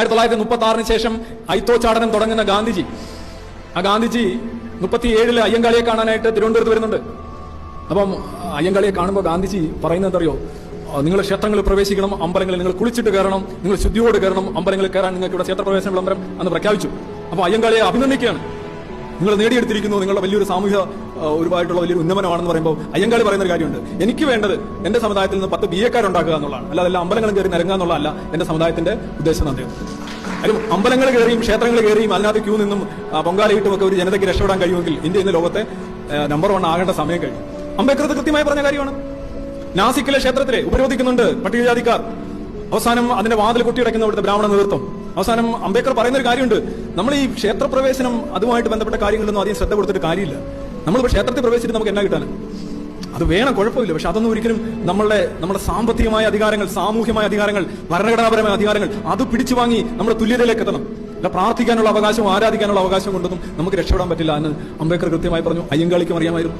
1936 ശേഷം ഐത്തോച്ചാടനം തുടങ്ങുന്ന ഗാന്ധിജി, ആ ഗാന്ധിജി 37 അയ്യങ്കാളിയെ കാണാനായിട്ട് തിരുവനന്തപുരത്ത് വരുന്നുണ്ട്. അപ്പം അയ്യങ്കാളിയെ കാണുമ്പോൾ ഗാന്ധിജി പറയുന്നത് അറിയോ? നിങ്ങൾ ക്ഷേത്രങ്ങളിൽ പ്രവേശിക്കണം, അമ്പലങ്ങളിൽ നിങ്ങൾ കുളിച്ചിട്ട് കയറണം, നിങ്ങൾ ശുദ്ധിയോട് കയറണം, അമ്പലങ്ങളിൽ കയറാൻ നിങ്ങൾക്ക് ഇവിടെ ക്ഷേത്രപ്രവേശന വിളംബരം അന്ന് പ്രഖ്യാപിച്ചു. അപ്പോൾ അയ്യങ്കാളിയെ അഭിനന്ദിക്കുകയാണ്. നിങ്ങൾ നേടിയെടുത്തിരിക്കുന്നു, നിങ്ങളുടെ വലിയൊരു സാമൂഹ്യ ഒരുപായിട്ടുള്ള വലിയൊരു ഉന്നമനമാണെന്ന് പറയുമ്പോൾ അയ്യങ്കാളി പറയുന്ന ഒരു കാര്യമുണ്ട്, എനിക്ക് വേണ്ടത് എന്റെ സമുദായത്തിൽ നിന്ന് 10 BA ഉണ്ടാക്കുക എന്നുള്ളതാണ്, അല്ലാതെ എല്ലാ അമ്പലങ്ങളും കയറി നിരങ്ങുക എന്നുള്ളതല്ല എന്റെ സമുദായത്തിന്റെ ഉദ്ദേശം. അതിലും അമ്പലങ്ങൾ കയറിയും ക്ഷേത്രങ്ങൾ കയറിയും അതിനകത്ത് ക്യൂ നിന്നും പൊങ്കാലയിട്ടും ഒക്കെ ഒരു ജനതയ്ക്ക് രക്ഷപ്പെടാൻ കഴിയുമെങ്കിൽ ഇന്ത്യ ഇന്ന് ലോകത്തെ നമ്പർ 1 ആകേണ്ട സമയം കഴിഞ്ഞു. അംബേദ്കർ കൃത്യമായി പറഞ്ഞ കാര്യമാണ്. നാസിക്കിലെ ക്ഷേത്രത്തിലെ ഉപരോധിക്കുന്നുണ്ട് പട്ടികജാതിക്കാർ, അവസാനം അതിന്റെ വാതിൽ കൊട്ടിയടയ്ക്കുന്ന ഇവിടുത്തെ ബ്രാഹ്മണ നേതൃത്വം. അവസാനം അംബേദ്കർ പറയുന്ന ഒരു കാര്യമുണ്ട്, നമ്മൾ ഈ ക്ഷേത്രപ്രവേശനം അതുമായിട്ട് ബന്ധപ്പെട്ട കാര്യങ്ങളൊന്നും അധികം ശ്രദ്ധ കൊടുത്തിട്ട് കാര്യമില്ല. നമ്മളിപ്പോൾ ക്ഷേത്രത്തിൽ പ്രവേശിച്ചിട്ട് നമുക്ക് എന്നാ കിട്ടാൻ? അത് വേണം, കുഴപ്പമില്ല. പക്ഷെ അതൊന്നും ഒരിക്കലും നമ്മുടെ സാമ്പത്തികമായ അധികാരങ്ങൾ, സാമൂഹ്യമായ അധികാരങ്ങൾ, ഭരണഘടനാപരമായ അധികാരങ്ങൾ അത് പിടിച്ചു വാങ്ങി നമ്മുടെ തുല്യതയിലേക്ക് എത്തണം. അല്ല, പ്രാർത്ഥിക്കാനുള്ള അവകാശവും ആരാധിക്കാനുള്ള അവകാശം കൊണ്ടൊന്നും നമുക്ക് രക്ഷപ്പെടാൻ പറ്റില്ല എന്ന് അംബേദ്കർ കൃത്യമായി പറഞ്ഞു. അയ്യങ്കാളിക്കും അറിയാമായിരുന്നു.